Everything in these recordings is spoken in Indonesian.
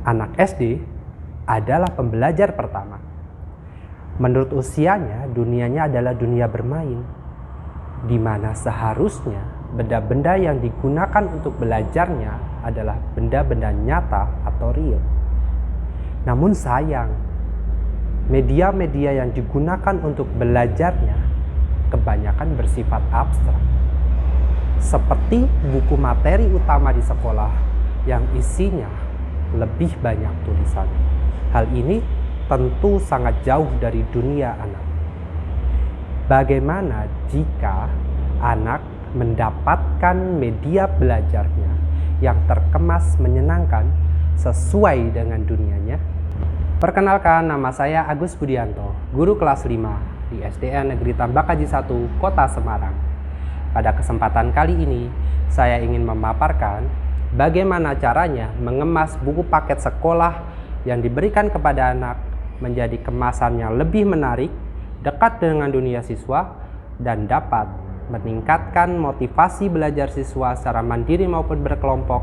Anak SD adalah pembelajar pertama. Menurut usianya, dunianya adalah dunia bermain, di mana seharusnya benda-benda yang digunakan untuk belajarnya adalah benda-benda nyata atau real. Namun sayang, media-media yang digunakan untuk belajarnya kebanyakan bersifat abstrak, seperti buku materi utama di sekolah yang isinya lebih banyak tulisan. Hal ini tentu sangat jauh dari dunia anak. Bagaimana jika anak mendapatkan media belajarnya yang terkemas menyenangkan sesuai dengan dunianya? Perkenalkan, nama saya Agus Budianto, guru kelas 5 di SDN Negeri Tambakaji 1, Kota Semarang. Pada kesempatan kali ini, saya ingin memaparkan bagaimana caranya mengemas buku paket sekolah yang diberikan kepada anak menjadi kemasan yang lebih menarik, dekat dengan dunia siswa, dan dapat meningkatkan motivasi belajar siswa secara mandiri maupun berkelompok,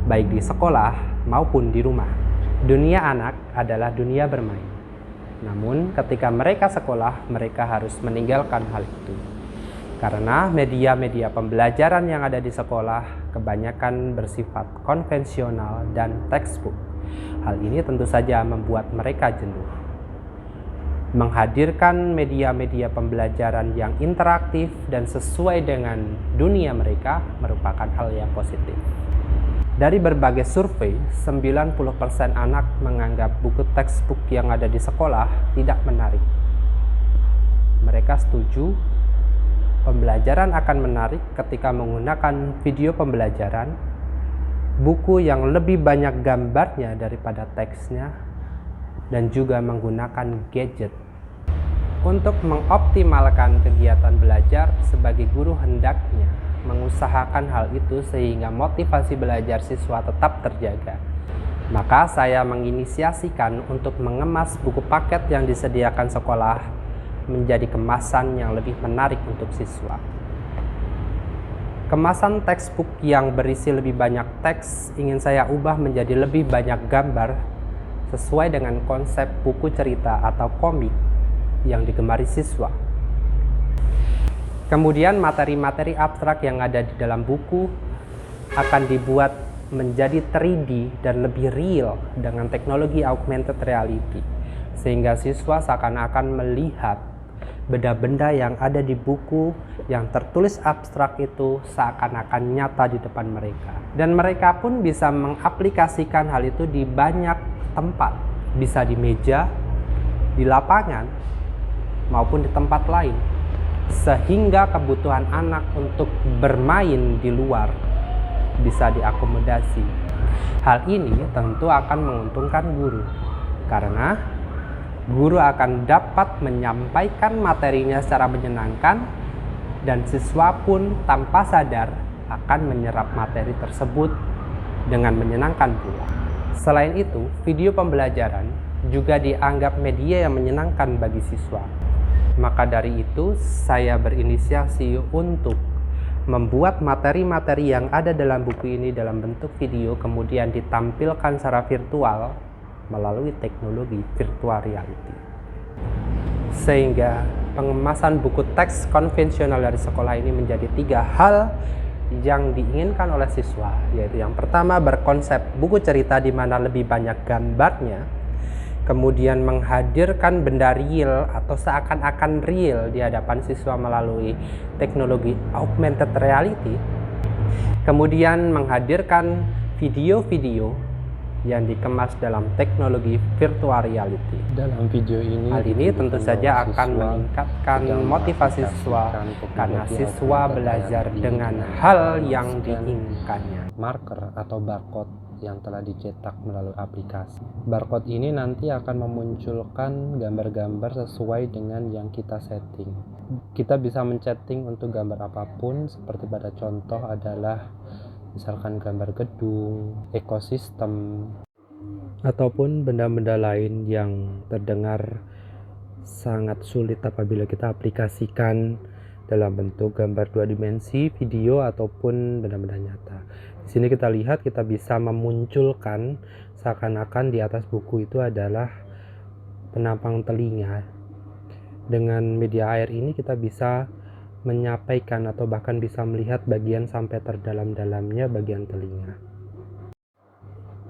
baik di sekolah maupun di rumah. Dunia anak adalah dunia bermain. Namun ketika mereka sekolah, mereka harus meninggalkan hal itu. Karena media-media pembelajaran yang ada di sekolah kebanyakan bersifat konvensional dan textbook. Hal ini tentu saja membuat mereka jenuh. Menghadirkan media-media pembelajaran yang interaktif dan sesuai dengan dunia mereka merupakan hal yang positif. Dari berbagai survei, 90% anak menganggap buku textbook yang ada di sekolah tidak menarik. Mereka setuju pembelajaran akan menarik ketika menggunakan video pembelajaran, buku yang lebih banyak gambarnya daripada teksnya, dan juga menggunakan gadget. Untuk mengoptimalkan kegiatan belajar, sebagai guru hendaknya mengusahakan hal itu sehingga motivasi belajar siswa tetap terjaga. Maka saya menginisiasikan untuk mengemas buku paket yang disediakan sekolah menjadi kemasan yang lebih menarik untuk siswa. Kemasan textbook yang berisi lebih banyak teks ingin saya ubah menjadi lebih banyak gambar sesuai dengan konsep buku cerita atau komik yang digemari siswa. Kemudian materi-materi abstrak yang ada di dalam buku akan dibuat menjadi 3D dan lebih real dengan teknologi augmented reality, sehingga siswa seakan-akan melihat benda-benda yang ada di buku yang tertulis abstrak itu seakan-akan nyata di depan mereka. Dan mereka pun bisa mengaplikasikan hal itu di banyak tempat, bisa di meja, di lapangan, maupun di tempat lain, sehingga kebutuhan anak untuk bermain di luar bisa diakomodasi. Hal ini tentu akan menguntungkan guru, karena guru akan dapat menyampaikan materinya secara menyenangkan, dan siswa pun tanpa sadar akan menyerap materi tersebut dengan menyenangkan pula. Selain itu, video pembelajaran juga dianggap media yang menyenangkan bagi siswa. Maka dari itu, saya berinisiasi untuk membuat materi-materi yang ada dalam buku ini dalam bentuk video, kemudian ditampilkan secara virtual melalui teknologi virtual reality. Sehingga pengemasan buku teks konvensional dari sekolah ini menjadi 3 hal yang diinginkan oleh siswa, yaitu yang pertama berkonsep buku cerita di mana lebih banyak gambarnya, kemudian menghadirkan benda real atau seakan-akan real di hadapan siswa melalui teknologi augmented reality, kemudian menghadirkan video-video yang dikemas dalam teknologi virtual reality. Dalam video ini, hal ini tentu saja akan meningkatkan motivasi siswa karena siswa belajar dengan hal yang diinginkannya. Marker atau barcode yang telah dicetak melalui aplikasi. Barcode ini nanti akan memunculkan gambar-gambar sesuai dengan yang kita setting. Kita bisa men-setting untuk gambar apapun, seperti pada contoh adalah misalkan gambar gedung, ekosistem, ataupun benda-benda lain yang terdengar sangat sulit apabila kita aplikasikan dalam bentuk gambar 2 dimensi, video, ataupun benda-benda nyata. Di sini kita lihat kita bisa memunculkan Seakan-akan di atas buku itu adalah penampang telinga. Dengan media air ini kita bisa menyampaikan atau bahkan bisa melihat bagian sampai terdalam-dalamnya bagian telinga.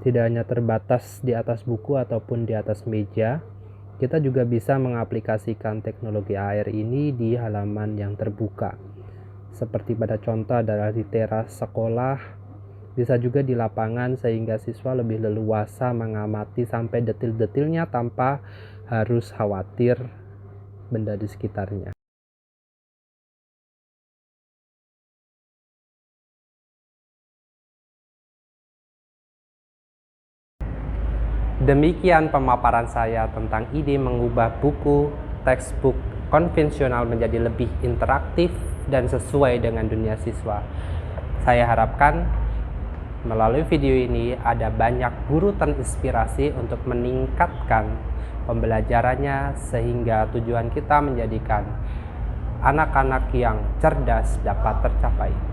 Tidak hanya terbatas di atas buku ataupun di atas meja, kita juga bisa mengaplikasikan teknologi AR ini di halaman yang terbuka. Seperti pada contoh adalah di teras sekolah, bisa juga di lapangan sehingga siswa lebih leluasa mengamati sampai detil-detilnya tanpa harus khawatir benda di sekitarnya. Demikian pemaparan saya tentang ide mengubah buku textbook konvensional menjadi lebih interaktif dan sesuai dengan dunia siswa. Saya harapkan melalui video ini ada banyak guru terinspirasi untuk meningkatkan pembelajarannya sehingga tujuan kita menjadikan anak-anak yang cerdas dapat tercapai.